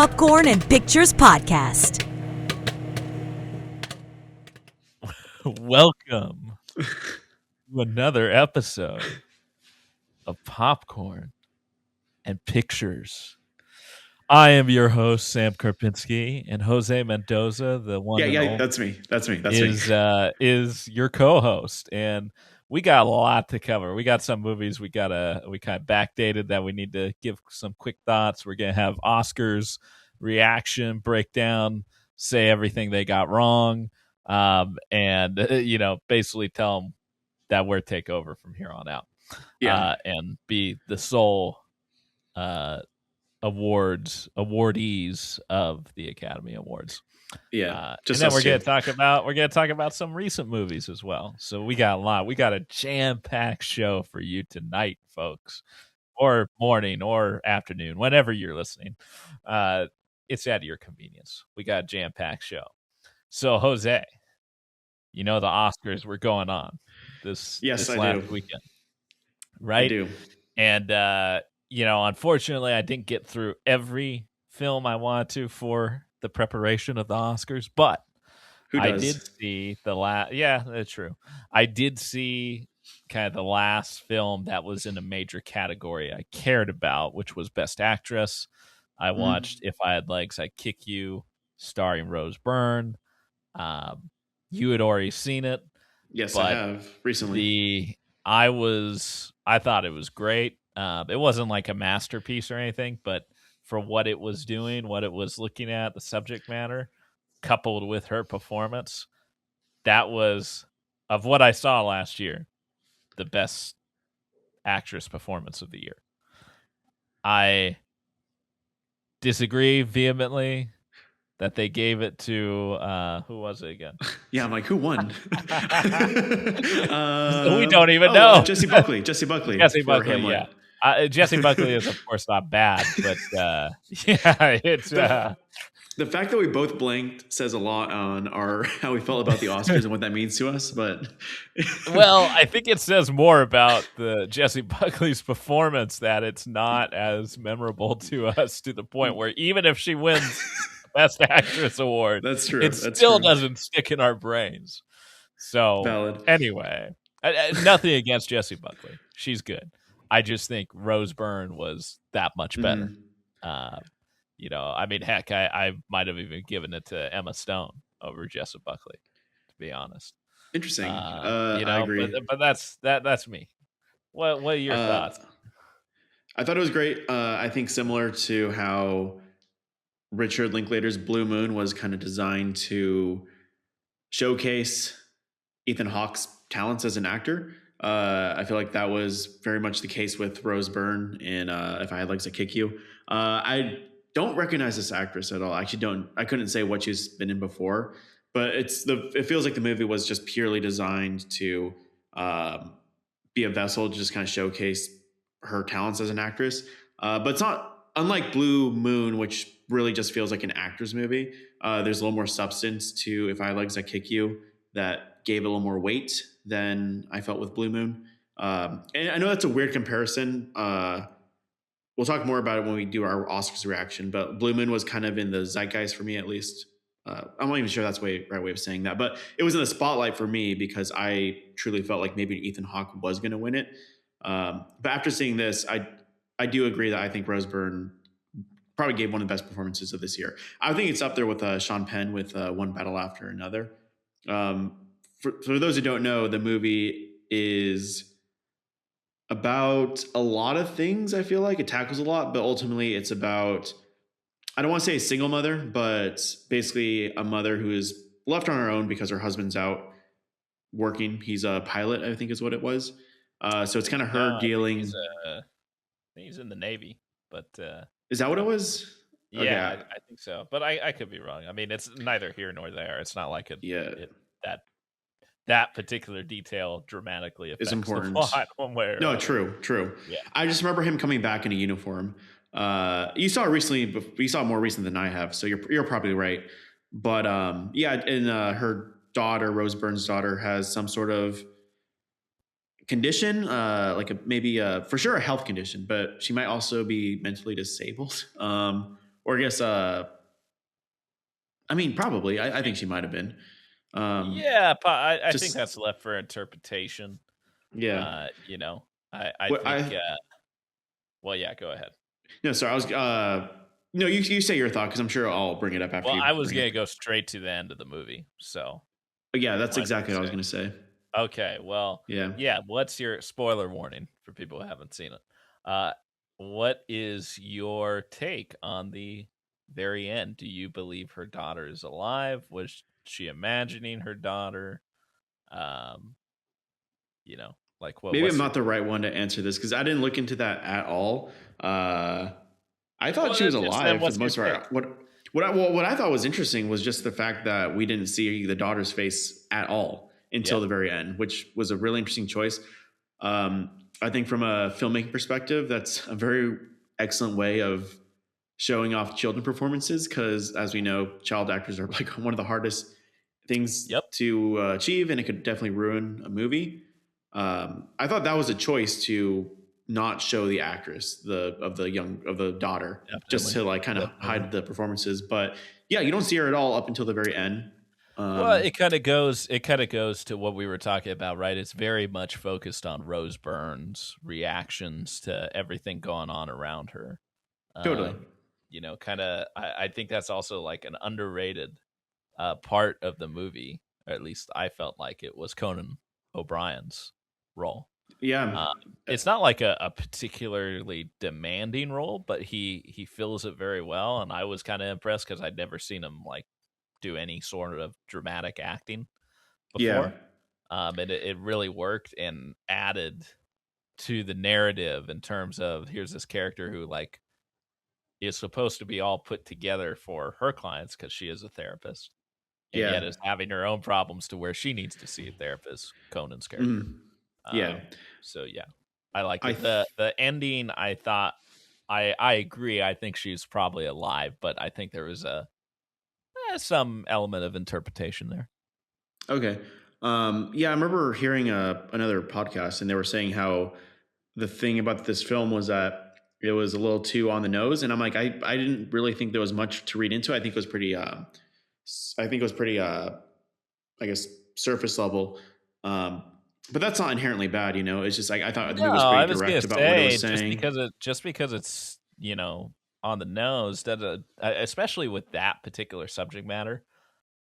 Popcorn and Pictures podcast. Welcome to another episode of Popcorn and Pictures. I am your host, Sam Karpinski, and Jose Mendoza, the one that's me. is your co-host. And we got a lot to cover. We got some movies we kind of backdated that we need to give some quick thoughts. We're gonna have Oscars reaction breakdown, say everything they got wrong, and basically tell them that we're take over from here on out, and be the sole awardees of the Academy Awards. And then we're going to talk about some recent movies as well. So we got a lot. We got a jam-packed show for you tonight, folks, or morning or afternoon, whenever you're listening. It's at your convenience. We got a jam-packed show. So Jose, the Oscars were going on this last weekend, right? I do. And unfortunately, I didn't get through every film I wanted to for the preparation of the Oscars, but I did see the last. Yeah, that's true. I did see kind of the last film that was in a major category I cared about, which was Best Actress. I watched If I Had Legs, I'd Kick You, starring Rose Byrne. You had already seen it. Yes, I have recently. I thought it was great. It wasn't like a masterpiece or anything, but for what it was doing, what it was looking at, the subject matter, coupled with her performance, that was, of what I saw last year, the best actress performance of the year. I disagree vehemently that they gave it to who was it again? Yeah, I'm like, who won? We don't even know. Jesse Buckley. Jesse Buckley, yeah. Jesse Buckley is, of course, not bad, but it's the fact that we both blanked says a lot on how we felt about the Oscars and what that means to us. But well, I think it says more about the Jesse Buckley's performance that it's not as memorable to us, to the point where even if she wins Best Actress award, that's true. It still doesn't stick in our brains. So valid. Anyway, nothing against Jessie Buckley. She's good. I just think Rose Byrne was that much better. Heck, I might have even given it to Emma Stone over Jessie Buckley, to be honest. Interesting. I agree. But that's me. What are your thoughts? I thought it was great. I think similar to how Richard Linklater's Blue Moon was kind of designed to showcase Ethan Hawke's talents as an actor. I feel like that was very much the case with Rose Byrne in If I Had Legs, I'd Kick You. I don't recognize this actress at all. I couldn't say what she's been in before, but it feels like the movie was just purely designed to be a vessel to just kind of showcase her talents as an actress. But it's not unlike Blue Moon, which really just feels like an actor's movie. There's a little more substance to If I Had Legs, I'd Kick You that gave it a little more weight than I felt with Blue Moon. And I know that's a weird comparison. We'll talk more about it when we do our Oscars reaction, but Blue Moon was kind of in the zeitgeist for me, at least. I'm not even sure that's the right way of saying that, but it was in the spotlight for me because I truly felt like maybe Ethan Hawke was going to win it. But after seeing this, I do agree that I think Rose Byrne probably gave one of the best performances of this year. I think it's up there with Sean Penn with One Battle After Another. For those who don't know, the movie is about a lot of things. I feel like it tackles a lot, but ultimately it's about, I don't want to say a single mother, but basically a mother who is left on her own because her husband's out working. He's a pilot, I think is what it was. So it's kind of her dealing. I think he's in the Navy, but is that what it was? Yeah, okay. I think so, but I could be wrong. I mean, it's neither here nor there. It's not like that particular detail dramatically affects important. The plot one way or no, other. True. Yeah. I just remember him coming back in a uniform. You saw it recently, but you saw it more recent than I have, so you're probably right. But and her daughter, Rose Byrne's daughter, has some sort of condition, maybe for sure a health condition, but she might also be mentally disabled. or I guess, I mean, probably. I think she might have been. Yeah, I think that's left for interpretation. Yeah. I think. Well, yeah, go ahead. No, sorry. I was. No, you say your thought because I'm sure I'll bring it up after. Well, you I was gonna go straight to the end of the movie. So. Yeah, that's exactly what I was gonna say. Okay, well, yeah. What's your spoiler warning for people who haven't seen it? What is your take on the very end? Do you believe her daughter is alive? Was she imagining her daughter? Like what? Maybe I'm not the right one to answer this because I didn't look into that at all. I thought she was alive for the most part. What I thought was interesting was just the fact that we didn't see the daughter's face at all until the very end, which was a really interesting choice. I think from a filmmaking perspective, that's a very excellent way of showing off children performances because, as we know, child actors are like one of the hardest things to achieve, and it could definitely ruin a movie. I thought that was a choice to not show the actress of the daughter, just to like kind of hide the performances. But yeah, you don't see her at all up until the very end. Well, it kind of goes to what we were talking about, right? It's very much focused on Rose Byrne's reactions to everything going on around her. Totally. I think that's also like an underrated part of the movie, or at least I felt like it was Conan O'Brien's role. Yeah. It's not like a particularly demanding role, but he fills it very well, and I was kind of impressed because I'd never seen him like do any sort of dramatic acting before. And it really worked and added to the narrative in terms of here's this character who like is supposed to be all put together for her clients because she is a therapist, and yet is having her own problems to where she needs to see a therapist. Conan's character. So yeah, I like it. The ending. I thought I agree. I think she's probably alive, but I think there was some element of interpretation there. Okay. Yeah, I remember hearing another podcast, and they were saying how the thing about this film was that it was a little too on the nose, and I'm like, I didn't really think there was much to read into. I think it was pretty. I guess surface level. But that's not inherently bad, you know. It's just like I thought the movie was pretty direct about what it was saying. Just because it's on the nose, that especially with that particular subject matter,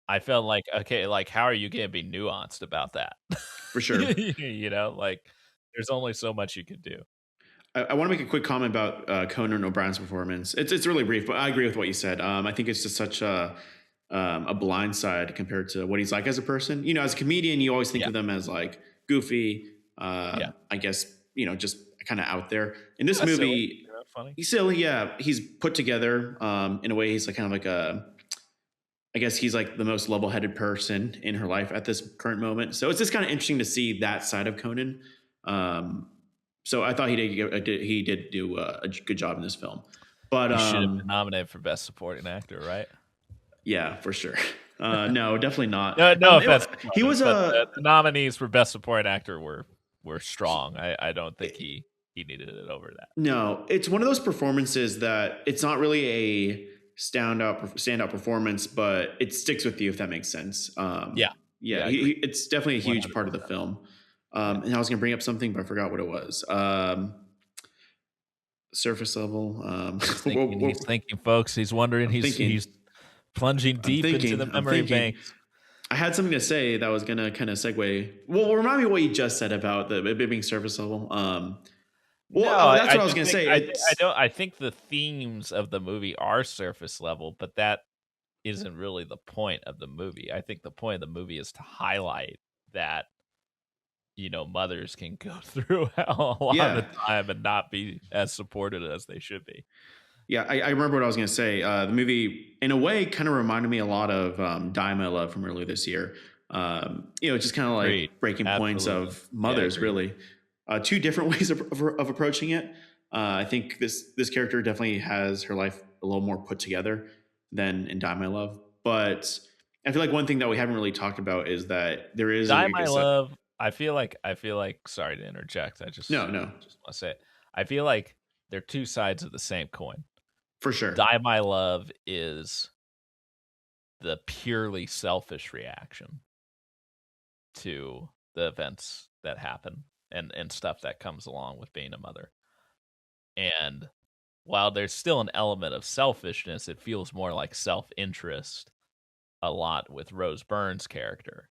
I felt like, okay, like how are you going to be nuanced about that? For sure. Like there's only so much you could do. I want to make a quick comment about Conan O'Brien's performance. It's really brief, but I agree with what you said. I think it's just such a blind side compared to what he's like as a person. You know, as a comedian, you always think of them as like goofy. I guess just kind of out there. In this movie, funny. He's silly. Yeah, he's put together in a way. He's like kind of like I guess he's like the most level-headed person in her life at this current moment. So it's just kind of interesting to see that side of Conan. So I thought he did do a good job in this film. But he should have been nominated for Best Supporting Actor, right? Yeah, for sure. No, definitely not. No offense. He was the nominees for Best Supporting Actor were strong. I don't think he needed it over that. No, it's one of those performances that it's not really a standout performance, but it sticks with you, if that makes sense. It's definitely a huge 100%. Part of the film. And I was going to bring up something, but I forgot what it was. Surface level. He's thinking, folks. He's wondering. He's plunging deep into the memory bank. I had something to say that was going to kind of segue. Well, remind me what you just said about it being surface level. That's what I was going to say. I think the themes of the movie are surface level, but that isn't really the point of the movie. I think the point of the movie is to highlight that mothers can go through hell a lot of the time and not be as supported as they should be. Yeah, I remember what I was going to say. The movie, in a way, kind of reminded me a lot of Die My Love from earlier this year. Just kind of like breaking points of mothers, really. Two different ways of approaching it. I think this character definitely has her life a little more put together than in Die My Love. But I feel like one thing that we haven't really talked about is that there is Die My Love. I feel like. Sorry to interject. I just no. Just want to say it. I feel like they're two sides of the same coin. For sure. Die My Love is the purely selfish reaction to the events that happen and stuff that comes along with being a mother. And while there's still an element of selfishness, it feels more like self-interest a lot with Rose Byrne's character.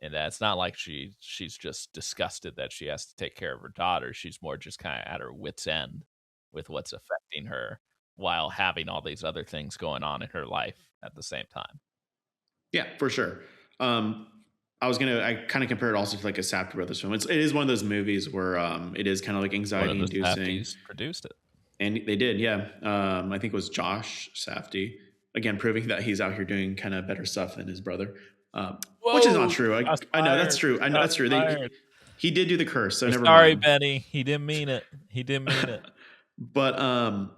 And that's not like she's just disgusted that she has to take care of her daughter. She's more just kind of at her wit's end with what's affecting her while having all these other things going on in her life at the same time. Yeah, for sure. I kind of compare it also to like a Safdie Brothers film. It is one of those movies where it is kind of like anxiety inducing. Produced it. And they did, yeah. I think it was Josh Safdie, again, proving that he's out here doing kind of better stuff than his brother, which is not true. I know that's true. I know that's true. He did do the curse, so never mind. Sorry, Benny. He didn't mean it. But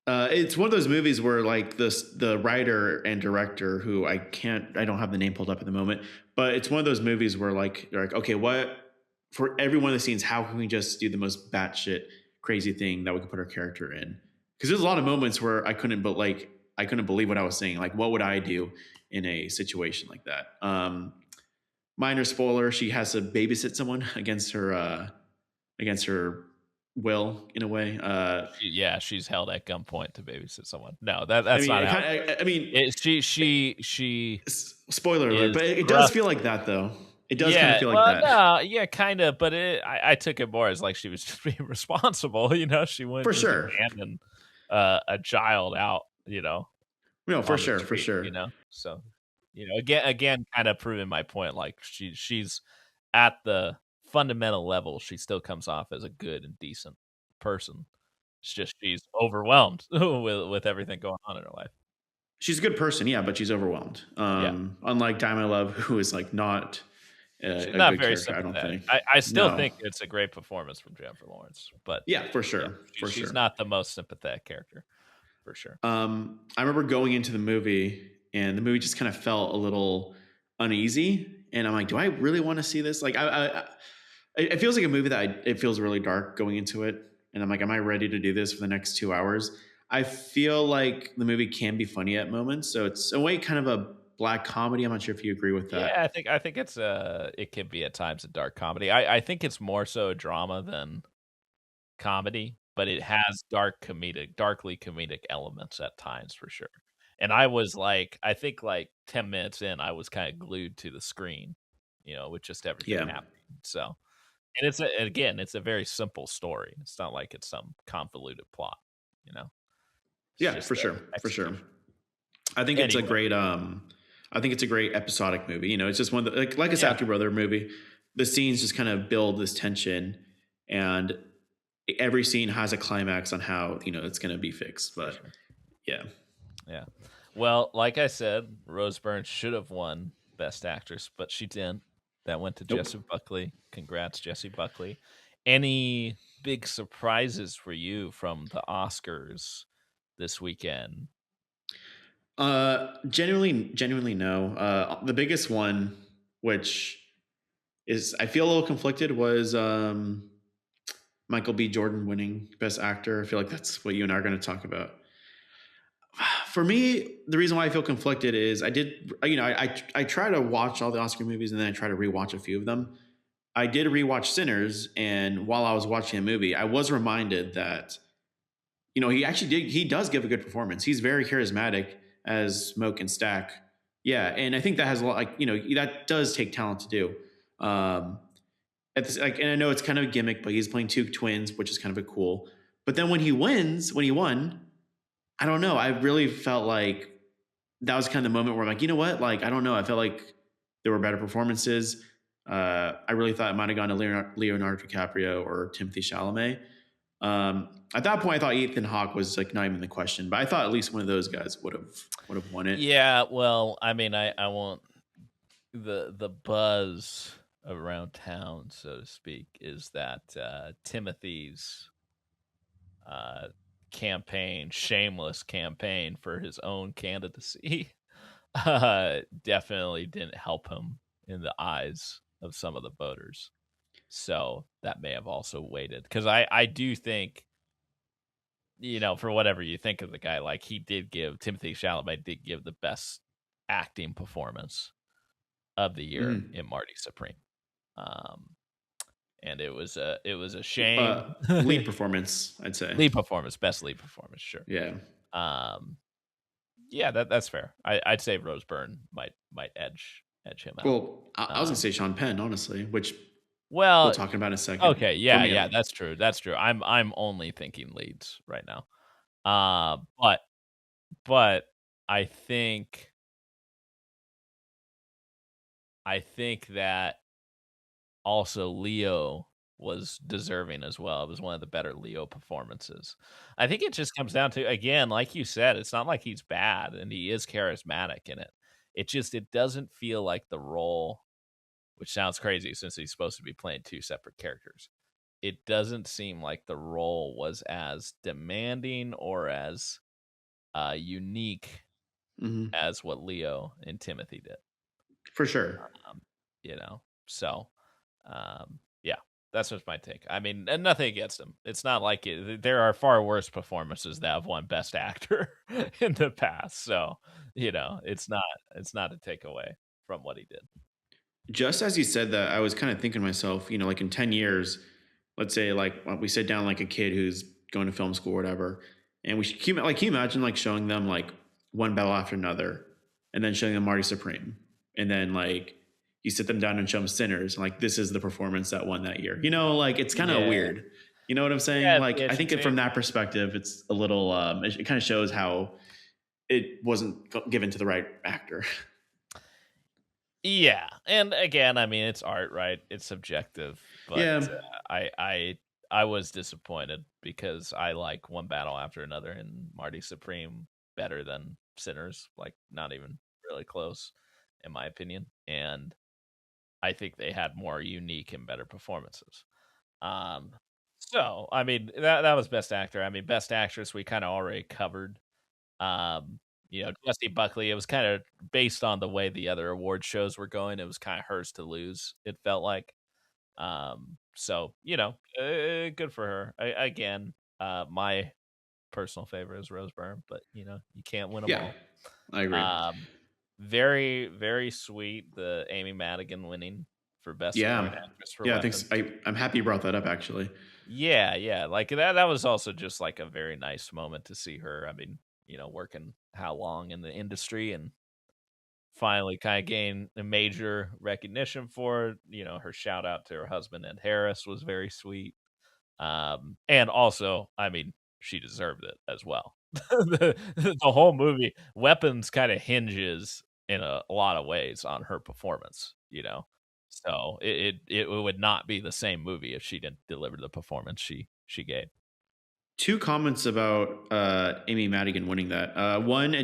it's one of those movies where like the writer and director, who I don't have the name pulled up at the moment, but it's one of those movies where like they're like, okay, what for every one of the scenes, how can we just do the most batshit crazy thing that we could put our character in? Because there's a lot of moments where I couldn't believe what I was saying. Like, what would I do in a situation like that? Minor spoiler: she has to babysit someone against her will, in a way. She's held at gunpoint to babysit someone. No, that's not how. She. Spoiler alert, but it does feel like that, though. It does kind of feel like that. No, yeah, kind of, but I took it more as like she was just being responsible. She went for sure, abandon a child out. No, for sure. So again, kind of proving my point. Like she's at the fundamental level, she still comes off as a good and decent person. It's just she's overwhelmed with everything going on in her life. She's a good person, yeah, but she's overwhelmed. Unlike Die My Love, who is like not a good character, I don't think. I still think it's a great performance from Jennifer Lawrence, but yeah, for sure, she's not the most sympathetic character, for sure. I remember going into the movie, and the movie just kind of felt a little uneasy, and I'm like, do I really want to see this? Like, it feels like a movie that it feels really dark going into it, and I'm like, am I ready to do this for the next 2 hours? I feel like the movie can be funny at moments, so it's a way kind of a black comedy. I'm not sure if you agree with that. Yeah, I think it's it can be at times a dark comedy. I think it's more so a drama than comedy, but it has darkly comedic elements at times, for sure. And I was like, I think like 10 minutes in, I was kind of glued to the screen, with just everything happening. So, and it's a very simple story. It's not like it's some convoluted plot, Yeah, for sure. I think it's a great episodic movie. It's just one that, like a Safdie Brother movie. The scenes just kind of build this tension, and every scene has a climax on how it's going to be fixed. But yeah. Well, like I said, Rose Byrne should have won Best Actress, but she didn't. That went to Jessie Buckley. Congrats, Jessie Buckley. Any big surprises for you from the Oscars this weekend? Genuinely no. The biggest one, which is I feel a little conflicted, was Michael B. Jordan winning Best Actor. I feel like that's what you and I are going to talk about. For me, the reason why I feel conflicted is I try to watch all the Oscar movies, and then I try to rewatch a few of them. I did rewatch Sinners, and while I was watching a movie, I was reminded that he does give a good performance. He's very charismatic as Smoke and Stack. Yeah, and I think that has a lot, that does take talent to do. And I know it's kind of a gimmick, but he's playing two twins, which is kind of cool. But then when he won, I don't know. I really felt like that was kind of the moment where I'm like, you know what? Like, I don't know. I felt like there were better performances. I really thought it might have gone to Leonardo DiCaprio or Timothée Chalamet. At that point, I thought Ethan Hawke was like not even the question, but I thought at least one of those guys would have won it. Yeah, well, I mean, I want the buzz around town, so to speak, is that Timothy's shameless campaign for his own candidacy, definitely didn't help him in the eyes of some of the voters. So that may have also weighted, because I do think, for whatever you think of the guy, like Timothy Chalamet did give the best acting performance of the year in Marty Supreme. And it was a shame. Lead performance, I'd say. Best lead performance, sure. Yeah. Yeah, that's fair. I'd say Rose Byrne might edge him out. Well, I was gonna say Sean Penn, honestly, which we'll talk about in a second. Okay, yeah, that's true. I'm only thinking leads right now. But I think that also Leo was deserving as well. It was one of the better Leo performances. I think it just comes down to, again, like you said, it's not like he's bad, and he is charismatic in it. It doesn't feel like the role, which sounds crazy since he's supposed to be playing two separate characters. It doesn't seem like the role was as demanding or as unique as what Leo and Timothy did. For sure. So yeah, that's just my take. I mean, and nothing against him. It's not like there are far worse performances that have won Best Actor in the past. So, it's not a takeaway from what he did. Just as you said that, I was kind of thinking to myself, like in 10 years, let's say like we sit down like a kid who's going to film school or whatever, and we should keep like, can you imagine like showing them like one battle after another and then showing them Marty Supreme, and then like you sit them down and show them Sinners, and like this is the performance that won that year. Like it's kind of weird. You know what I'm saying? I think from that perspective, it's a little it kind of shows how it wasn't given to the right actor. Yeah, and again, I mean, it's art, right? It's subjective, but I was disappointed because I like One Battle After Another and Marty Supreme better than Sinners, like not even really close, in my opinion. And I think they had more unique and better performances. So I mean, that was Best Actor. I mean, Best Actress we kind of already covered. Jessie Buckley, it was kind of based on the way the other award shows were going. It was kind of hers to lose, it felt like. So, good for her. Again, my personal favorite is Rose Byrne, but, you can't win them all. I agree. Very, very sweet, the Amy Madigan winning for Best Supporting Actress for Weapons. I'm happy you brought that up, actually. Yeah. Like, that was also just like a very nice moment to see her. I mean, working how long in the industry and finally kind of gain a major recognition for it. Her shout out to her husband, Ed Harris, was very sweet. And also, I mean, she deserved it as well. the whole movie, Weapons, kind of hinges in a lot of ways on her performance, so it would not be the same movie if she didn't deliver the performance she gave. Two comments about Amy Madigan winning that. One,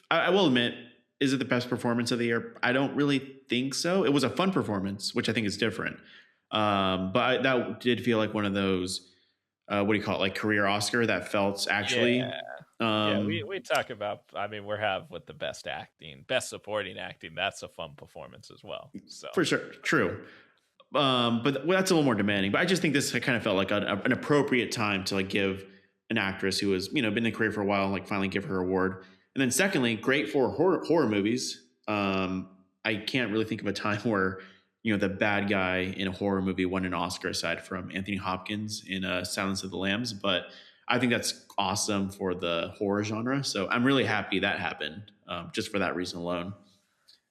I will admit, is it the best performance of the year? I don't really think so. It was a fun performance, which I think is different. But that did feel like one of those, what do you call it, like career Oscar that felt actually. We talk about, I mean, with the best acting, best supporting acting. That's a fun performance as well. So for sure, true. But that's a little more demanding. But I just think this kind of felt like an appropriate time to like give an actress who has been in the career for a while, like finally give her award. And then secondly, great for horror movies. I can't really think of a time where the bad guy in a horror movie won an Oscar aside from Anthony Hopkins in Silence of the Lambs. But I think that's awesome for the horror genre. So I'm really happy that happened, just for that reason alone.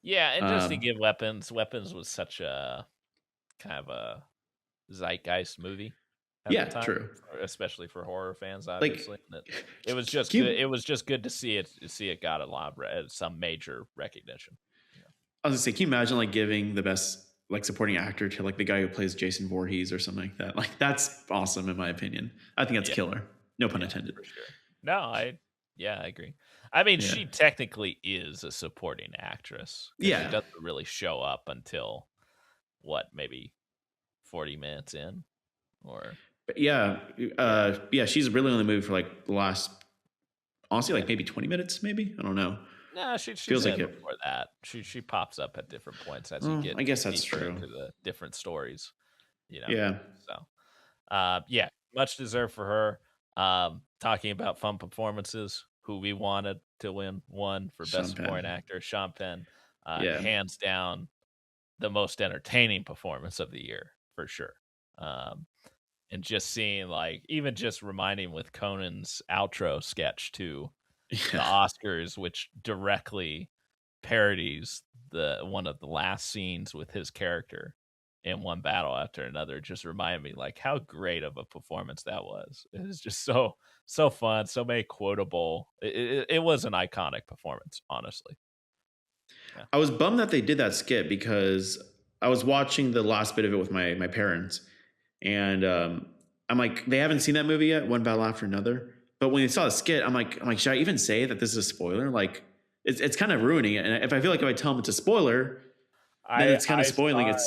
Yeah, and just to give Weapons was such a kind of a zeitgeist movie at the time, true, especially for horror fans. Obviously, it was just good. It was just good to see it got a lot of some major recognition. I was gonna say, can you imagine like giving the best like supporting actor to like the guy who plays Jason Voorhees or something like that? Like that's awesome in my opinion. I think that's killer. No pun intended. For sure. No, I agree. I mean, she technically is a supporting actress. She doesn't really show up until maybe 40 minutes in, or she's really only moved for like the last, honestly, like maybe 20 minutes, maybe, I don't know. No, she feels like it before that. She pops up at different points as you get. I guess that's true. Into the different stories, Yeah. So, much deserved for her. Talking about fun performances, who we wanted to win one for Best Supporting Actor, Sean Penn. Hands down, the most entertaining performance of the year, for sure. And just seeing, like, even just reminding with Conan's outro sketch to the Oscars, which directly parodies one of the last scenes with his character in one battle after another, just reminded me like how great of a performance that was. It was just so fun, so many quotable. It was an iconic performance, honestly. Yeah. I was bummed that they did that skit because I was watching the last bit of it with my parents, and I'm like, they haven't seen that movie yet, One Battle After Another. But when they saw the skit, I'm like, should I even say that this is a spoiler? Like, it's kind of ruining it. And if I tell them it's a spoiler, then it's kind of spoiling it.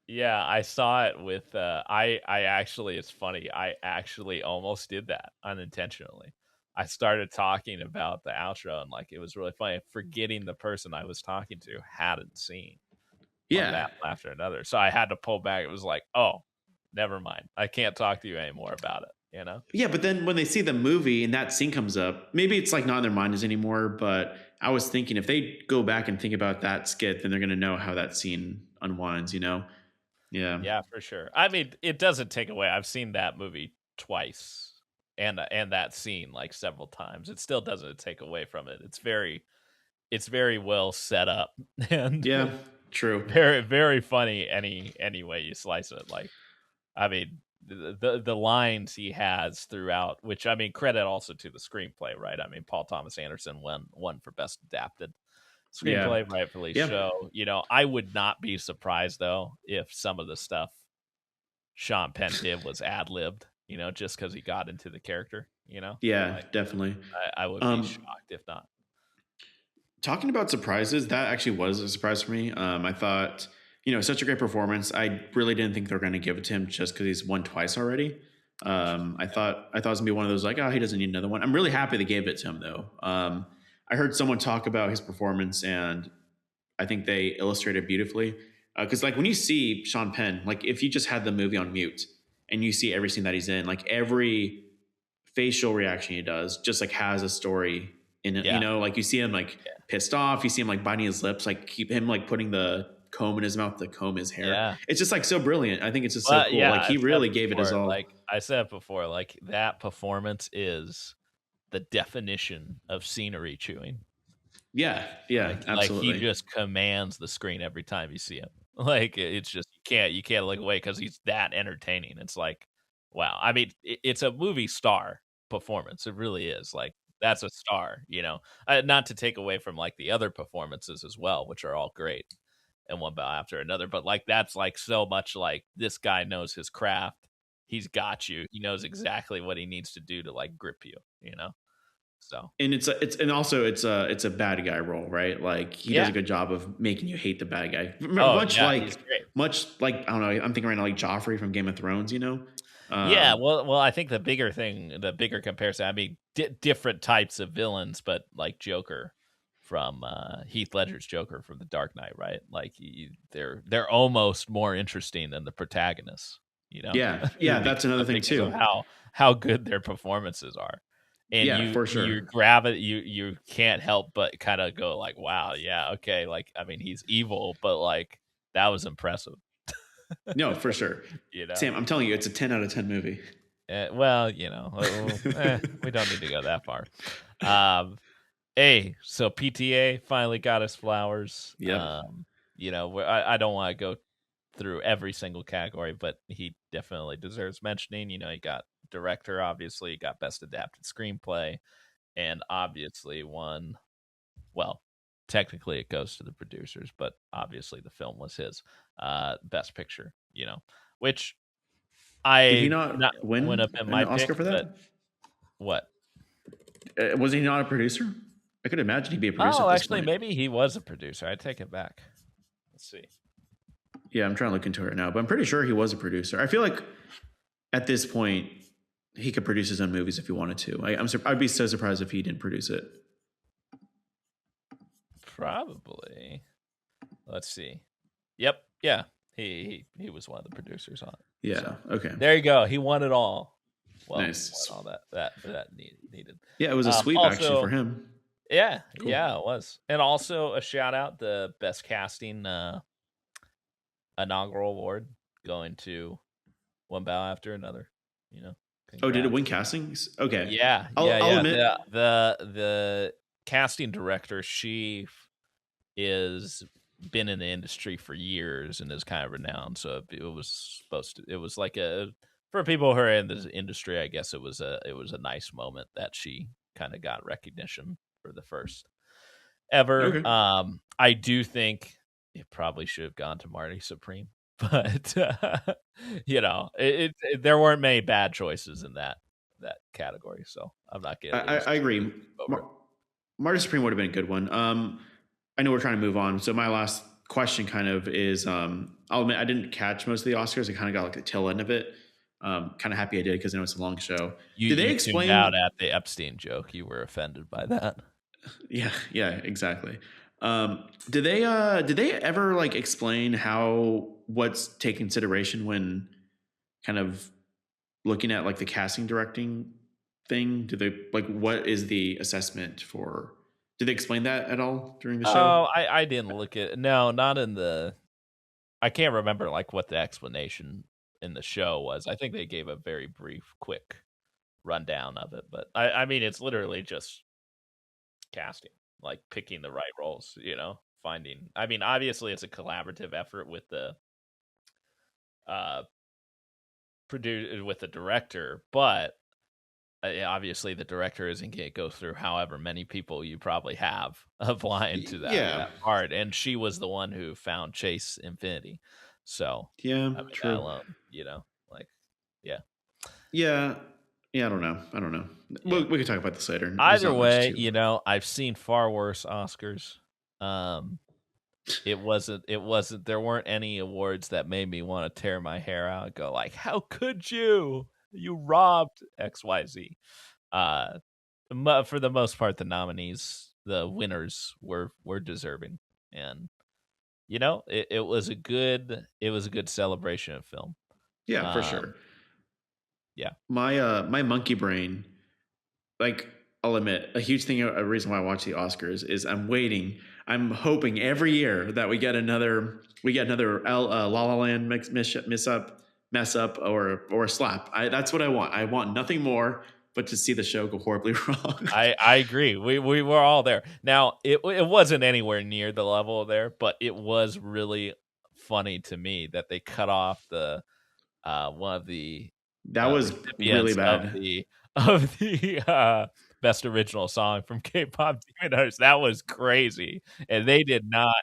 Yeah, I saw it with I actually, it's funny. I actually almost did that unintentionally. I started talking about the outro and like it was really funny, forgetting the person I was talking to hadn't seen One Battle After Another. So I had to pull back. It was like, oh, never mind. I can't talk to you anymore about it, you know? Yeah, but then when they see the movie and that scene comes up, maybe it's like not in their minds anymore, but I was thinking if they go back and think about that skit, then they're going to know how that scene unwinds, you know? Yeah. Yeah, for sure. I mean, it doesn't take away. I've seen that movie twice and that scene like several times. It still doesn't take away from it. It's very well set up and yeah, true. Very, very funny any way you slice it. Like, I mean, the lines he has throughout, which I mean, credit also to the screenplay, right? I mean, Paul Thomas Anderson won for Best Adapted Screenplay, rightfully so. You know, I would not be surprised though if some of the stuff Sean Penn did was ad-libbed, you know, just because he got into the character, you know? Yeah, like, definitely. I would be shocked if not. Talking about surprises, that actually was a surprise for me. I thought, you know, such a great performance. I really didn't think they were going to give it to him just because he's won twice already. I thought it was gonna be one of those like, oh, he doesn't need another one. I'm really happy they gave it to him though. I heard someone talk about his performance, and I think they illustrated beautifully. Because like when you see Sean Penn, like if you just had the movie on mute and you see every scene that he's in, like every facial reaction he does just like has a story in it. You know, like you see him like pissed off, you see him like biting his lips, like keep him like putting the comb in his mouth to comb his hair. Yeah. It's just like so brilliant. I think it's just so cool. Like he really gave it his all. Like I said before, like that performance is the definition of scenery chewing. Yeah, absolutely. Like he just commands the screen every time you see him. Like it's just you can't look away because he's that entertaining. It's like, wow. I mean, it's a movie star performance. It really is. Like that's a star, you know. Not to take away from like the other performances as well, which are all great, and one after another. But like that's like so much like this guy knows his craft. He's got you. He knows exactly what he needs to do to like grip you, you know. So and it's a bad guy role, right? Like he does a good job of making you hate the bad guy. Much like I don't know. I'm thinking right now like Joffrey from Game of Thrones, you know. Well, I think the bigger comparison. I mean, different types of villains, but like Joker from Heath Ledger's Joker from The Dark Knight, right? Like they're almost more interesting than the protagonists, you know. Yeah, that's another thing too. How good their performances are. And for sure. You grab it, you can't help but kind of go like, wow, yeah, okay. Like, I mean, he's evil, but like that was impressive. No, for sure. You know? Sam, I'm telling you, it's a 10 out of 10 movie. Well, you know, we don't need to go that far. So PTA finally got his flowers. Yeah. You know, I don't want to go through every single category, but he definitely deserves mentioning. You know, he got director, obviously, got best adapted screenplay, and obviously won. Well, technically it goes to the producers, but obviously the film was his. Best picture, you know, which did he not win up in my Oscar pick, for that? What was he not a producer? I could imagine he'd be a producer. Oh, actually, maybe he was a producer. I take it back. Let's see. Yeah, I'm trying to look into it now, but I'm pretty sure he was a producer. I feel like at this point he could produce his own movies if he wanted to. I'd be so surprised if he didn't produce it. Probably. Let's see. Yep. Yeah. He was one of the producers on it. Yeah. So, okay. There you go. He won it all. well. Nice. All that needed. Yeah, it was a sweep also, actually for him. Yeah, cool. Yeah, it was. And also a shout out, the best casting inaugural award going to One Bow After Another. You know. Congrats. Oh, did it win castings? Okay. Yeah, I'll admit the casting director, she is been in the industry for years and is kind of renowned. So it was like for people who are in this industry, I guess it was a nice moment that she kind of got recognition for the first ever. Okay. I do think it probably should have gone to Marty Supreme, but there weren't many bad choices in that category. So I'm not getting. I agree. Marty Supreme would have been a good one. I know we're trying to move on. So my last question kind of is, I'll admit I didn't catch most of the Oscars. I kind of got like the tail end of it. Kind of happy I did because I know it's a long show. Did they explain out at the Epstein joke? You were offended by that. Yeah, exactly. Did they ever like explain what's take consideration when kind of looking at like the casting directing thing? Do they like what is the assessment for? Did they explain that at all during the show? Oh, I didn't look at no, not in the. I can't remember like what the explanation in the show was. I think they gave a very brief, quick rundown of it, but I mean, it's literally just casting, like picking the right roles. Finding. I mean, obviously, it's a collaborative effort with the with the director, but obviously the director isn't going to go through however many people you probably have applying to that part, and she was the one who found Chase Infinity. So true. That alone, I don't know. Yeah. We could talk about this later. Either way, I've seen far worse Oscars. It wasn't. There weren't any awards that made me want to tear my hair out and go like, "How could you? You robbed XYZ." For the most part, the nominees, the winners, were deserving, and it was a good celebration of film. Yeah, for sure. Yeah, my monkey brain, like I'll admit, a huge thing, a reason why I watch the Oscars is I'm hoping every year that we get another La La Land mess up or a slap. That's what I want. I want nothing more but to see the show go horribly wrong. I agree. We were all there. Now it wasn't anywhere near the level there, but it was really funny to me that they cut off the one of the that was really bad of the best original song from K-pop Demon Hunters. That was crazy, and they did not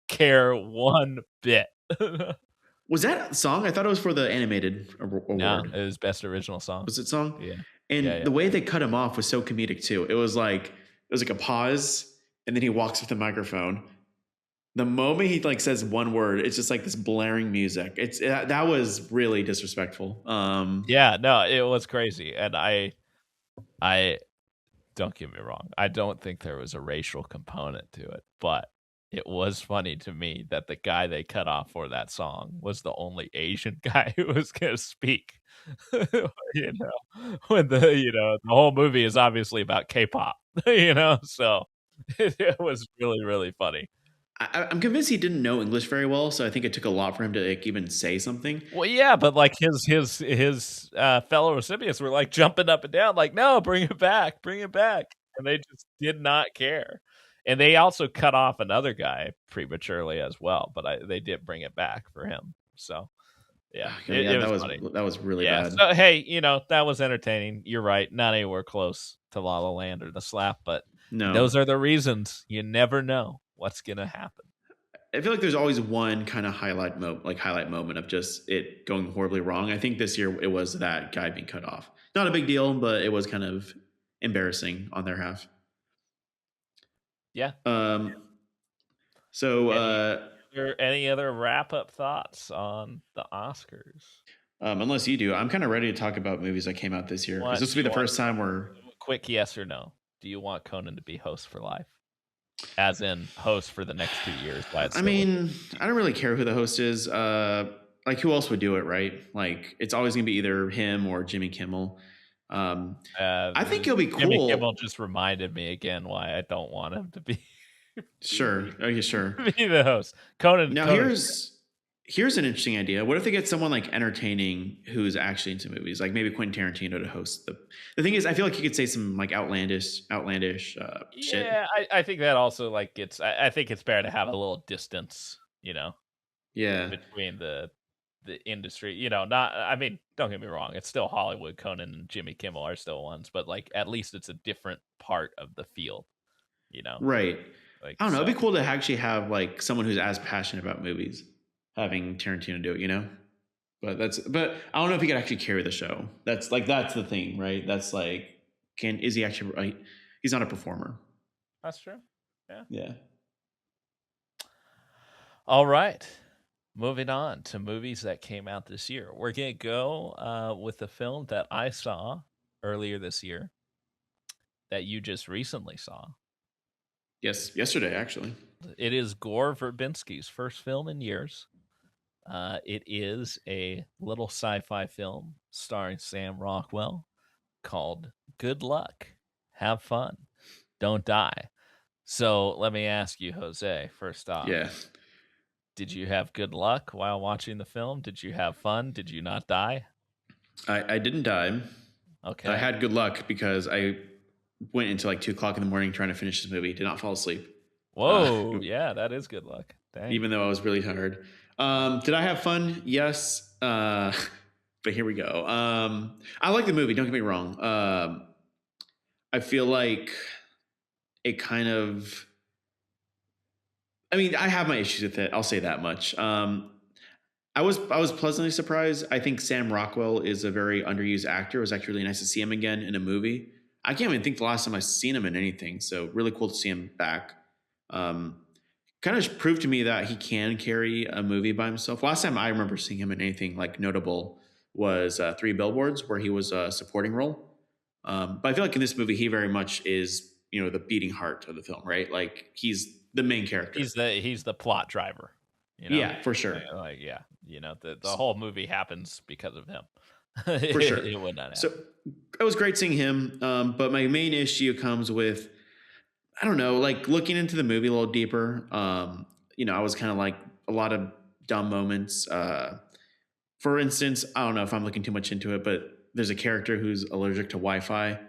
care one bit. Was that song? I thought it was for the animated award. No, it was best original song. Was it song? Yeah. And the way they cut him off was so comedic too. It was like a pause, and then he walks with the microphone. The moment he like says one word, it's just like this blaring music. That was really disrespectful. Yeah, no, it was crazy, and I don't get me wrong. I don't think there was a racial component to it, but it was funny to me that the guy they cut off for that song was the only Asian guy who was going to speak. When the whole movie is obviously about K-pop, so it was really, really funny. I'm convinced he didn't know English very well, so I think it took a lot for him to like, even say something. Well, yeah, but like his fellow recipients were like jumping up and down, like, "No, bring it back," and they just did not care. And they also cut off another guy prematurely as well, but they did bring it back for him. So, yeah, that was really bad. So, hey, that was entertaining. You're right, not anywhere close to La La Land or The Slap, but those are the reasons. You never know what's gonna happen. I feel like there's always one kind of highlight moment of just it going horribly wrong. I think this year it was that guy being cut off. Not a big deal, but it was kind of embarrassing on their half. Yeah. So any other wrap up thoughts on the Oscars? Unless you do, I'm kind of ready to talk about movies that came out this year. Because this will be the first time we're quick yes or no. Do you want Conan to be host for life? As in host for the next 2 years. I don't really care who the host is. Like who else would do it, right? Like it's always gonna be either him or Jimmy Kimmel. I think it'll be cool. Jimmy Kimmel just reminded me again why I don't want him to be sure. Okay, sure. Be the host. Conan. Now here's an interesting idea. What if they get someone like entertaining who's actually into movies, like maybe Quentin Tarantino to host the thing is, I feel like you could say some like outlandish shit. Yeah, I think that also like gets. I think it's better to have a little distance, Yeah, between the industry. Not. I mean, don't get me wrong. It's still Hollywood. Conan and Jimmy Kimmel are still ones, but like at least it's a different part of the field. Right. Like, I don't know. It'd be cool to actually have like someone who's as passionate about movies having Tarantino do it, But I don't know if he could actually carry the show. That's the thing, right? That's like, is he actually right? He's not a performer. That's true. Yeah. Yeah. All right. Moving on to movies that came out this year. We're going to go with the film that I saw earlier this year that you just recently saw. Yes, yesterday, actually. It is Gore Verbinski's first film in years. It is a little sci-fi film starring Sam Rockwell called Good Luck, Have Fun, Don't Die. So let me ask you, Jose, first off. Yeah. Did you have good luck while watching the film? Did you have fun? Did you not die? I didn't die. Okay. I had good luck because I went into like 2:00 in the morning trying to finish this movie. Did not fall asleep. Whoa. Yeah, that is good luck. Dang. Even though I was really tired. Did I have fun? Yes. But here we go. I like the movie. Don't get me wrong. I feel like it kind of, I mean, I have my issues with it. I'll say that much. I was pleasantly surprised. I think Sam Rockwell is a very underused actor. It was actually really nice to see him again in a movie. I can't even think the last time I've seen him in anything. So really cool to see him back. Kind of proved to me that he can carry a movie by himself. Last time I remember seeing him in anything like notable was 3 Billboards, where he was a supporting role. But I feel like in this movie, he very much is, the beating heart of the film, right? Like he's the main character. He's the plot driver. Yeah, for sure. The whole movie happens because of him. For sure. It would not happen. So it was great seeing him. But my main issue comes with, I don't know, like looking into the movie a little deeper. I was kind of like a lot of dumb moments. For instance, I don't know if I'm looking too much into it, but there's a character who's allergic to Wi-Fi.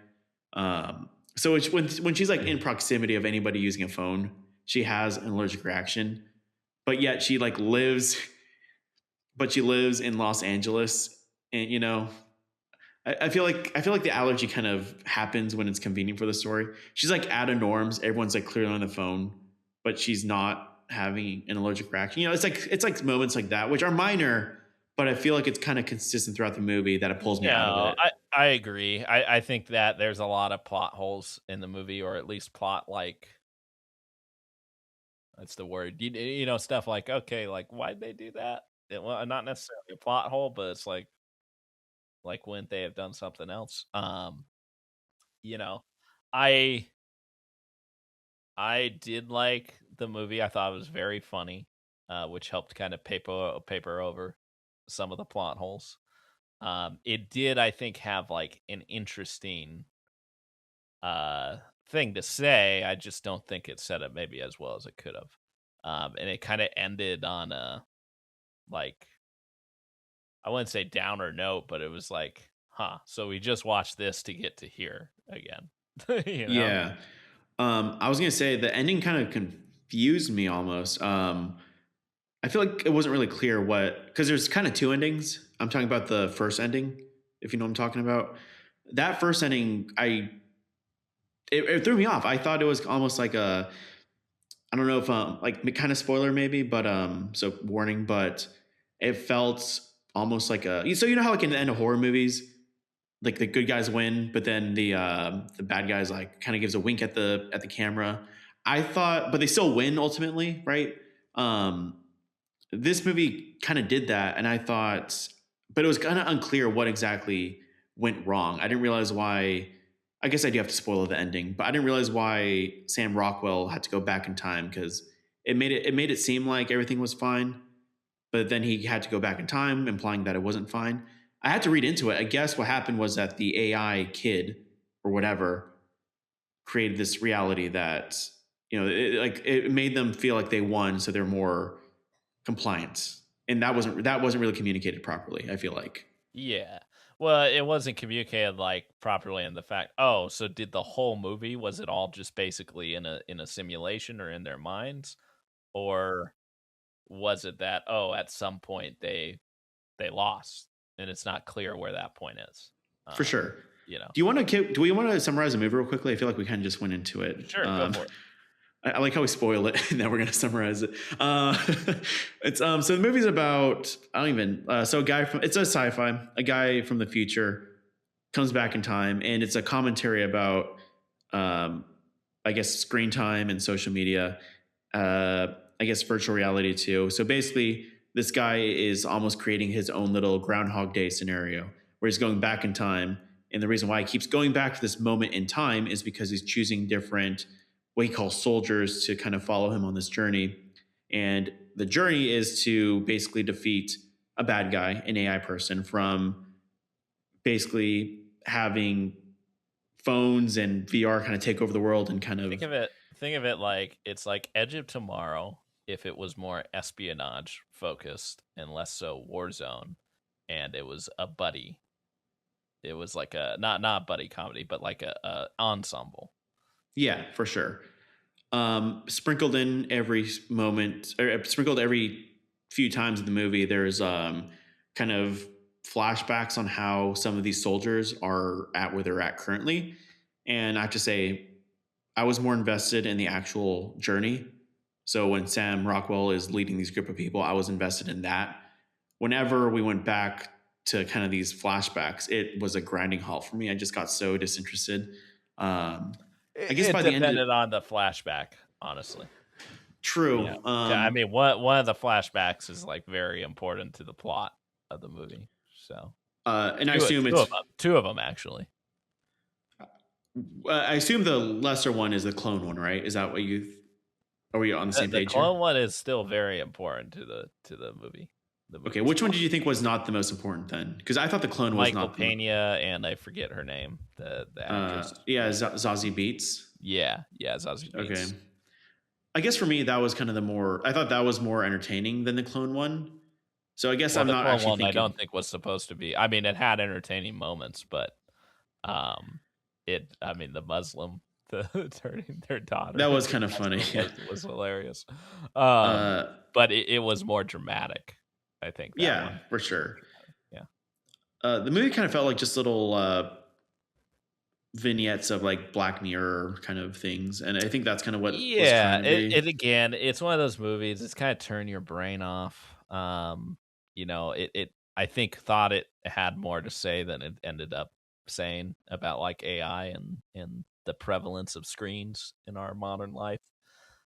So when she's like in proximity of anybody using a phone, she has an allergic reaction. But yet she like lives in Los Angeles, and I feel like the allergy kind of happens when it's convenient for the story. She's like out of norms. Everyone's like clearly on the phone, but she's not having an allergic reaction. It's like moments like that, which are minor, but I feel like it's kind of consistent throughout the movie that it pulls me out of it. I agree. I think that there's a lot of plot holes in the movie, or at least plot like, that's the word. Stuff like, okay, like why'd they do that? Well, not necessarily a plot hole, but it's like wouldn't they have done something else? I did like the movie. I thought it was very funny, which helped kind of paper over some of the plot holes. It did, I think, have like an interesting thing to say. I just don't think it set up maybe as well as it could have. And it kind of ended on a like, I wouldn't say downer note, but it was like, so we just watched this to get to here again. Yeah. I was going to say the ending kind of confused me almost. I feel like it wasn't really clear because there's kind of 2 endings. I'm talking about the first ending, if you know what I'm talking about. That first ending, it threw me off. I thought it was almost like I don't know if like kind of spoiler maybe, but so warning, but it felt almost like so how like in the end of horror movies, like the good guys win, but then the bad guys like kind of gives a wink at the camera. I thought, but they still win ultimately, right? This movie kind of did that, and I thought, but it was kind of unclear what exactly went wrong. I didn't realize why. I guess I do have to spoil the ending, but I didn't realize why Sam Rockwell had to go back in time, because it made it seem like everything was fine, but then he had to go back in time, implying that it wasn't fine. I had to read into it. I guess what happened was that the AI kid or whatever created this reality that, it made them feel like they won, so they're more compliant. And that wasn't really communicated properly, I feel like. Yeah. Well, it wasn't communicated like properly in the fact, so did the whole movie, was it all just basically in a simulation or in their minds? Or was it that, at some point they lost and it's not clear where that point is? For sure. Do we want to summarize the movie real quickly? I feel like we kind of just went into it. Sure, go for it. I like how we spoil it, and now we're going to summarize it. It's so the movie's about it's a sci-fi. A guy from the future comes back in time, and it's a commentary about I guess screen time and social media. I guess virtual reality too. So basically, this guy is almost creating his own little Groundhog Day scenario where he's going back in time, and the reason why he keeps going back to this moment in time is because he's choosing different, what he calls soldiers, to kind of follow him on this journey. And the journey is to basically defeat a bad guy, an AI person, from basically having phones and VR kind of take over the world and kind of think of it like it's like Edge of Tomorrow if it was more espionage focused and less so Warzone, and it was a buddy. It was like a not buddy comedy, but like a ensemble. Yeah, for sure. Sprinkled in every moment, or sprinkled every few times in the movie, there's kind of flashbacks on how some of these soldiers are at where they're at currently. And I have to say, I was more invested in the actual journey. So when Sam Rockwell is leading these group of people, I was invested in that. Whenever we went back to kind of these flashbacks, it was a grinding halt for me. I just got so disinterested. I guess by the end, depended on the flashback, honestly. True. Yeah. I mean, one of the flashbacks is like very important to the plot of the movie. So, and I assume it's two of them actually. I assume the lesser one is the clone one, right? Is that what are we on the same page? The clone one is still very important to the movie. Okay, which one did you think was not the most important then? Because I thought the clone was Michael Pena, and I forget her name. The actress. Zazie Beetz. Yeah, Zazie Beetz. Okay. I guess for me that was kind of I thought that was more entertaining than the clone one. So I guess I'm not actually thinking. I don't think was supposed to be. I mean, it had entertaining moments, but the Muslim turning their daughter. That was kind of funny. Was hilarious. But it was more dramatic, I think. Yeah, for sure. Yeah. The movie kind of felt like just little vignettes of like Black Mirror kind of things, and I think that's kind of what. Yeah, again, it's one of those movies. It's kind of turn your brain off. It I think thought it had more to say than it ended up saying about like AI and the prevalence of screens in our modern life.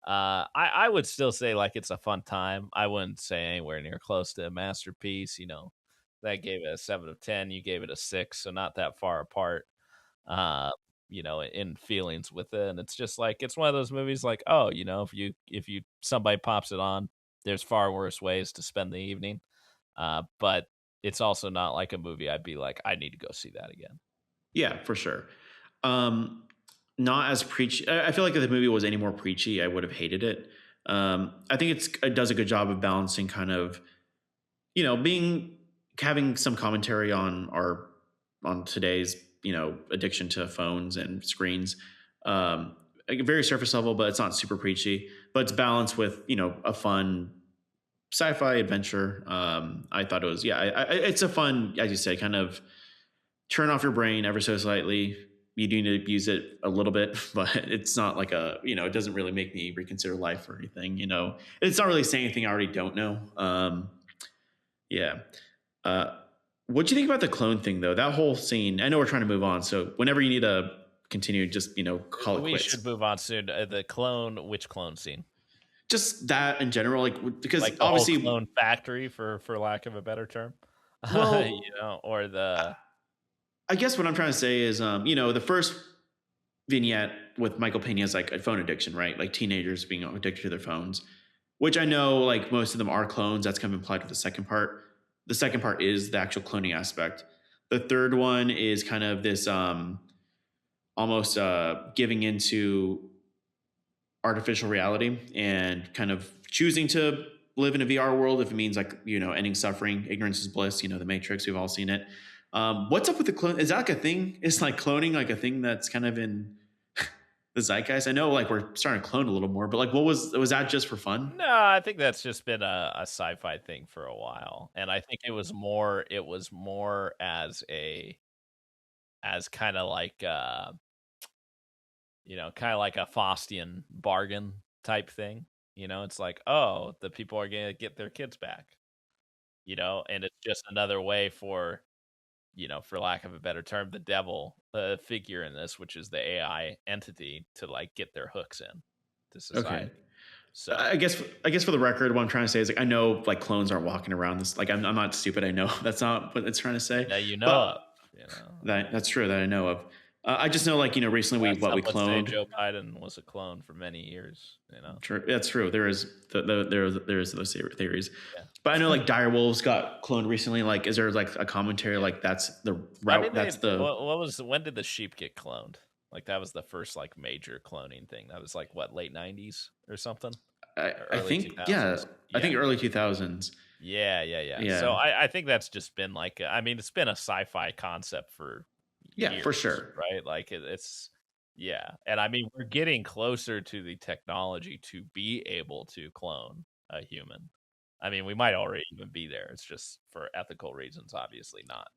I would still say like it's a fun time. I wouldn't say anywhere near close to a masterpiece. That gave it a 7 of 10. You gave it a 6, so not that far apart. In feelings with it, and it's just like it's one of those movies. Like, if somebody pops it on, there's far worse ways to spend the evening. But it's also not like a movie I'd be like, I need to go see that again. Yeah, for sure. Not as preachy. I feel like if the movie was any more preachy, I would have hated it. I think it does a good job of balancing kind of, having some commentary on today's, addiction to phones and screens. Very surface level, but it's not super preachy. But it's balanced with, a fun sci-fi adventure. I thought it was, it's a fun, as you said, kind of turn off your brain ever so slightly. You do need to use it a little bit, but it's not like it doesn't really make me reconsider life or anything, It's not really saying anything I already don't know. What do you think about the clone thing, though? That whole scene, I know we're trying to move on, so whenever you need to continue, just, call it quits. We should move on soon. Which clone scene? Just that in general, because like the obviously whole clone factory, for lack of a better term. Well, or the... I guess what I'm trying to say is, the first vignette with Michael Pena is like a phone addiction, right? Like teenagers being addicted to their phones, which I know like most of them are clones. That's kind of implied with the second part. the second part is the actual cloning aspect. The third one is kind of this almost giving into artificial reality and kind of choosing to live in a VR world if it means like, ending suffering. Ignorance is bliss, the Matrix, we've all seen it. What's up with the clone? Is that like a thing? Is like cloning like a thing that's kind of in the zeitgeist? I know like we're starting to clone a little more, but like was that just for fun? No, I think that's just been a sci-fi thing for a while. And I think it was more as kind of like kind of like a Faustian bargain type thing. It's like, oh, the people are going to get their kids back, and it's just another way for, for lack of a better term, the devil figure in this, which is the AI entity, to like get their hooks in to society. Okay. So I guess for the record, what I'm trying to say is like, I know like clones aren't walking around this. Like I'm not stupid. I know that's not what it's trying to say. But, that's true that I know of. I just know, like, recently we cloned. Joe Biden was a clone for many years. True. That's true. There is those theories, but I know like dire wolves got cloned recently. Like, is there like a commentary like that's the route? When did the sheep get cloned? Like that was the first like major cloning thing. That was like what, late 90s or something. I think 2000s. I think early 2000s. Yeah. So I think that's just been like, it's been a sci-fi concept for years, for sure, right? Like it's and we're getting closer to the technology to be able to clone a human. We might already even be there. It's just for ethical reasons, obviously not.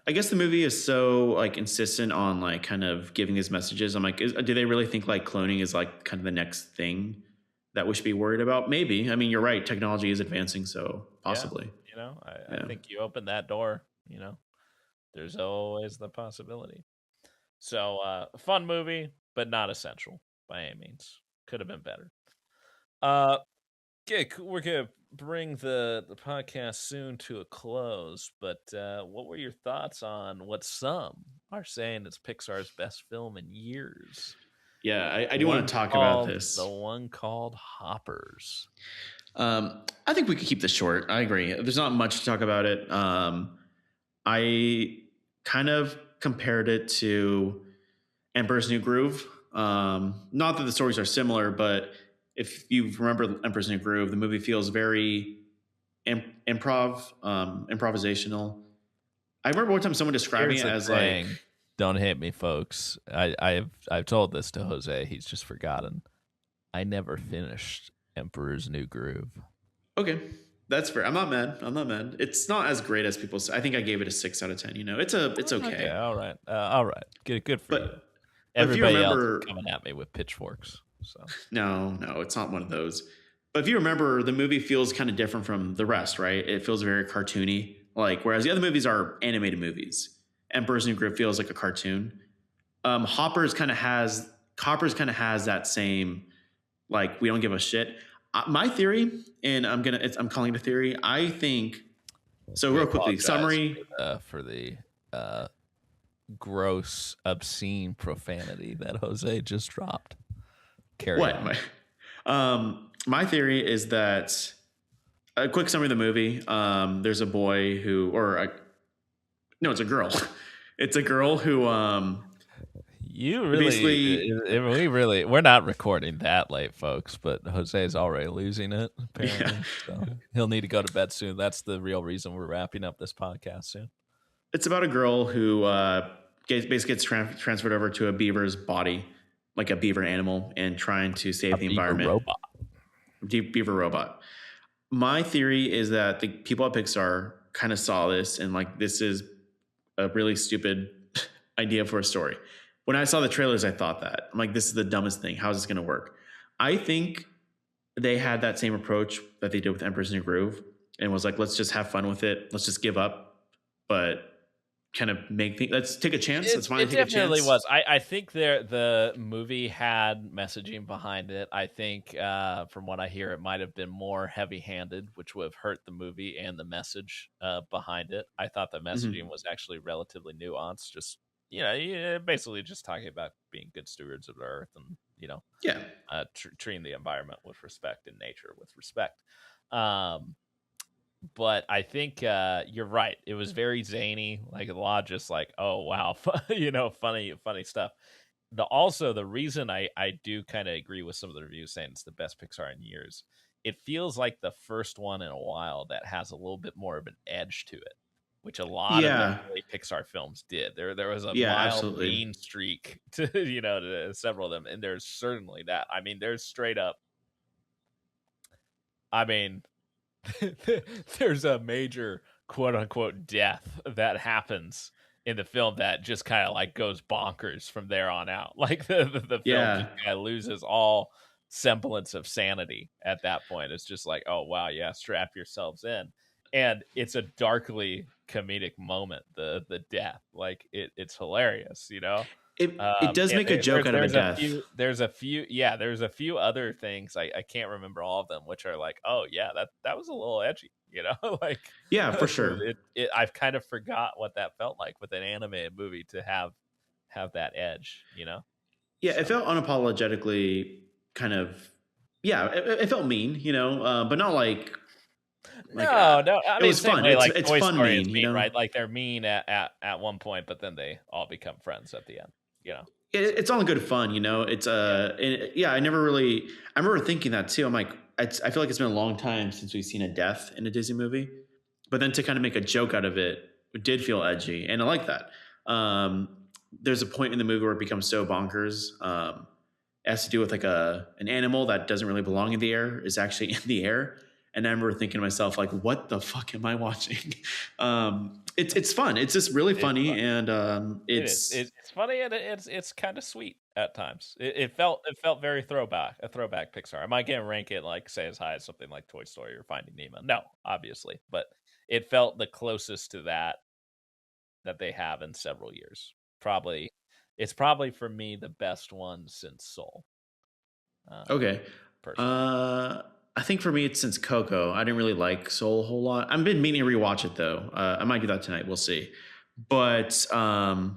I guess the movie is so like insistent on like kind of giving these messages. I'm like, do they really think like cloning is like kind of the next thing that we should be worried about? Maybe. You're right. Technology is advancing, so possibly. I think you open that door, there's always the possibility. So, fun movie, but not essential by any means. Could have been better. Okay, we're gonna bring the podcast soon to a close. But what were your thoughts on what some are saying is Pixar's best film in years? Yeah, I do want to talk about this. The one called Hoppers. I think we could keep this short. I agree. There's not much to talk about it. I kind of compared it to Emperor's New Groove. Not that the stories are similar, but if you remember Emperor's New Groove, the movie feels very improvisational. I remember one time someone describing it as like, don't hate me, folks. I've told this to Jose. He's just forgotten. I never finished Emperor's New Groove. Okay. That's fair. I'm not mad. It's not as great as people say. I think I gave it a 6 out of 10. It's okay. All right. Good for you. Everybody else is coming at me with pitchforks. So no, it's not one of those. But if you remember, the movie feels kind of different from the rest, right? It feels very cartoony. Like, whereas the other movies are animated movies. Emperor's New Groove feels like a cartoon. Hoppers kind of has that same, like, we don't give a shit. My theory, and I'm calling it a theory. I think so. Real quickly, summary for the gross, obscene profanity that Jose just dropped. Carry on. My theory is that a quick summary of the movie. There's a boy who, it's a girl. It's a girl who. We're not recording that late, folks, but Jose's already losing it, apparently. Yeah. So he'll need to go to bed soon. That's the real reason we're wrapping up this podcast soon. It's about a girl who basically gets transferred over to a beaver's body, like a beaver animal, and trying to save the environment. Beaver robot. My theory is that the people at Pixar kind of saw this and like, this is a really stupid idea for a story. When I saw the trailers, I thought that. I'm like, this is the dumbest thing. How is this going to work? I think they had that same approach that they did with Emperor's New Groove and was like, let's just have fun with it. Let's just give up, but kind of make things. Let's take a chance. It's fine. It definitely was. I think the movie had messaging behind it. I think from what I hear, it might have been more heavy-handed, which would have hurt the movie and the message behind it. I thought the messaging was actually relatively nuanced. Just basically just talking about being good stewards of the earth and treating the environment with respect and nature with respect. But I think you're right. It was very zany, like a lot, just like, oh wow, funny stuff. The reason I do kind of agree with some of the reviews saying it's the best Pixar in years, it feels like the first one in a while that has a little bit more of an edge to it, which a lot of the early Pixar films did. There was a mild absolutely. mean streak to to several of them, and there's certainly that. I mean, there's straight up. I mean, there's a major quote unquote death that happens in the film that just kind of like goes bonkers from there on out. Like the film just kind of loses all semblance of sanity at that point. It's just like, oh wow, yeah, strap yourselves in. And it's a darkly comedic moment, the death. Like it's hilarious, It does make a joke out of a death. There's a few other things I can't remember all of them, which are like, oh yeah, that was a little edgy, like for sure. I've kind of forgot what that felt like with an animated movie to have that edge, Yeah, so. It felt unapologetically kind of, it felt mean, but not like. No. I mean, it's fun. It's fun mean, right? Like they're mean at one point, but then they all become friends at the end. It's all good fun, It's I remember thinking that too. I'm like, I feel like it's been a long time since we've seen a death in a Disney movie, but then to kind of make a joke out of it did feel edgy, and I like that. There's a point in the movie where it becomes so bonkers. It has to do with like an animal that doesn't really belong in the air is actually in the air. And I remember thinking to myself, like, what the fuck am I watching? It's fun. It's just really funny, and it's funny, and it's kind of sweet at times. It felt very a throwback Pixar. Am I gonna rank it like say as high as something like Toy Story or Finding Nemo? No, obviously, but it felt the closest to that they have in several years. It's probably for me the best one since Soul. Okay. Personally. I think for me, it's since Coco. I didn't really like Soul a whole lot. I've been meaning to rewatch it though. I might do that tonight. We'll see. But I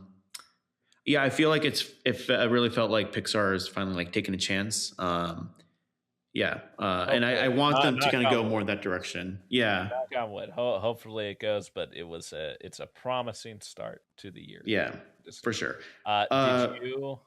feel like it really felt like Pixar is finally like taking a chance. And I want them to kind of go more in that direction. Yeah. Knock on wood. Hopefully it goes, but it's a promising start to the year. Yeah, for sure. Did you?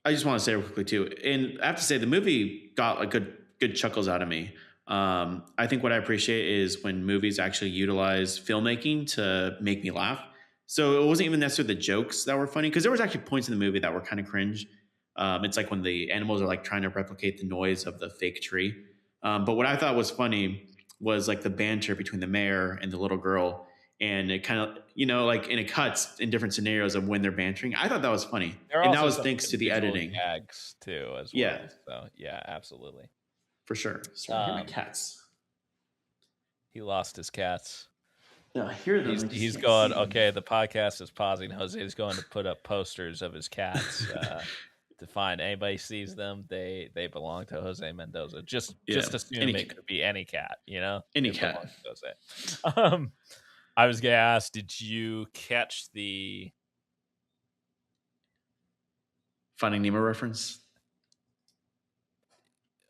I just want to say real quickly too, and I have to say the movie got a good chuckles out of me. I think what I appreciate is when movies actually utilize filmmaking to make me laugh. So it wasn't even necessarily the jokes that were funny, because there was actually points in the movie that were kind of cringe. It's like when the animals are like trying to replicate the noise of the fake tree. But what I thought was funny was like the banter between the mayor and the little girl. And it kind of, and it cuts in different scenarios of when they're bantering. I thought that was funny. And that was thanks to the editing. Gags too, as well. Yeah. So yeah, absolutely. For sure. Sorry, my cats. He lost his cats. No, I hear them. He's going, okay, the podcast is pausing. Jose's going to put up posters of his cats to find anybody sees them. They belong to Jose Mendoza. Just assume it could be any cat, Any cat. Jose. I was going to ask, did you catch the Finding Nemo reference?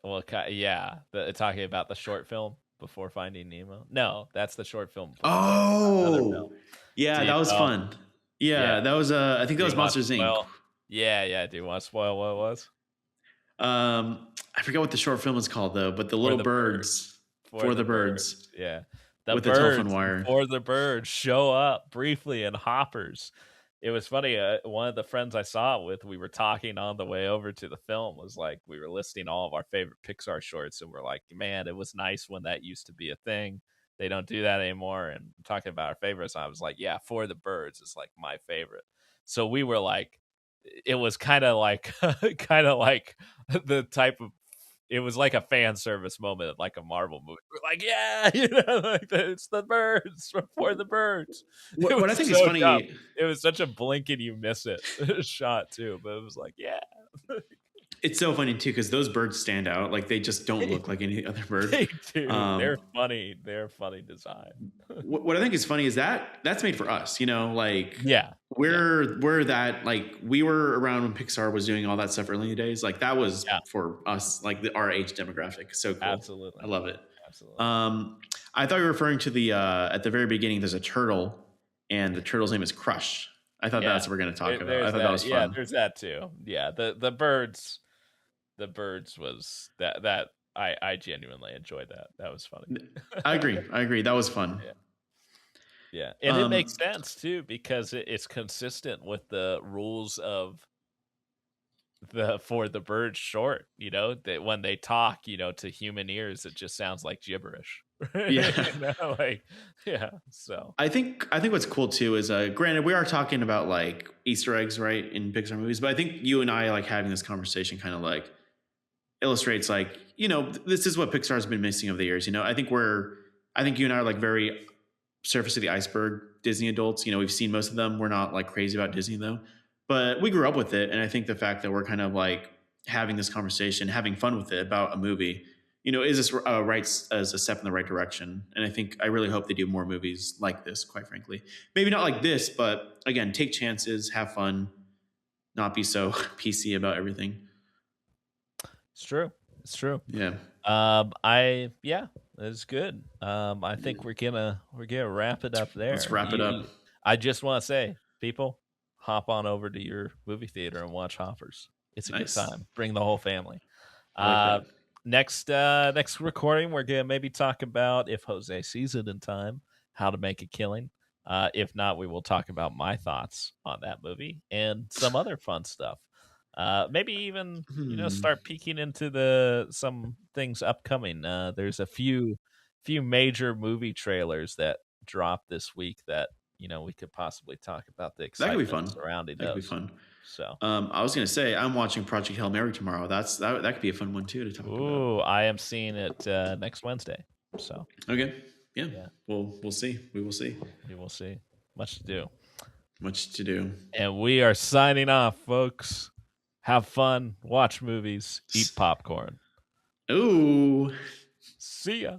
Well, yeah, talking about the short film before Finding Nemo. No, that's the short film. Oh, yeah, that was fun. Yeah, that was. I think that was Monsters Inc. Yeah. Do you want to spoil what it was? I forgot what the short film is called though, but the little birds for the birds. Yeah, with the telephone wire for the birds show up briefly in hoppers. It was funny. One of the friends I saw it with, we were talking on the way over to the film, was like, we were listing all of our favorite Pixar shorts, and we're like, man, it was nice when that used to be a thing. They don't do that anymore. And talking about our favorites, I was like, yeah, For the Birds is like my favorite. So we were like, it was kind of like the type of, it was like a fan service moment, like a Marvel movie. We're like, yeah, it's the birds For the Birds. What I think is funny, dumb. It was such a blink and you miss it shot too, but it was like, yeah. It's so funny too, because those birds stand out. Like they just don't look like any other bird. They do. They're funny. They're funny design. What I think is funny is that's made for us. Like we're that, like we were around when Pixar was doing all that stuff early days. Like that was for us, like our age demographic. So cool. Absolutely, I love it. Absolutely. I thought you were referring to the at the very beginning. There's a turtle, and the turtle's name is Crush. I thought that's what we're going to talk about. I thought that was fun. Yeah, there's that too. Yeah, the birds was that I genuinely enjoyed that. That was funny. I agree. That was fun. Yeah, and it makes sense too because it's consistent with the rules of for the bird short. You know, that when they talk, you know, to human ears, it just sounds like gibberish. Yeah, you know, like So I think what's cool too is granted we are talking about like Easter eggs, right, in Pixar movies, but I think you and I like having this conversation kind of like illustrates like, you know, this is what Pixar has been missing over the years. You know, I think you and I are like very surface of the iceberg Disney adults. You know, we've seen most of them. We're not like crazy about Disney though, but we grew up with it. And I think the fact that we're kind of like having this conversation, having fun with it about a movie, you know, is this as a step in the right direction. And I really hope they do more movies like this, quite frankly. Maybe not like this, but again, take chances, have fun, not be so PC about everything. It's true. Yeah. It's good. I think we're gonna wrap it up there. Let's wrap it up. I just want to say, people, hop on over to your movie theater and watch Hoppers. It's a good time. Bring the whole family. Next recording, we're gonna maybe talk about if Jose sees it in time, how to make a killing. If not, we will talk about my thoughts on that movie and some other fun stuff. Maybe even start peeking into some things upcoming. There's a few major movie trailers that dropped this week that we could possibly talk about the excitement surrounding those. That could be fun. So I was gonna say I'm watching Project Hail Mary tomorrow. That could be a fun one too to talk about. Ooh, I am seeing it next Wednesday. So okay, yeah. We'll see. We will see. Much to do. And we are signing off, folks. Have fun, watch movies, eat popcorn. Ooh. See ya.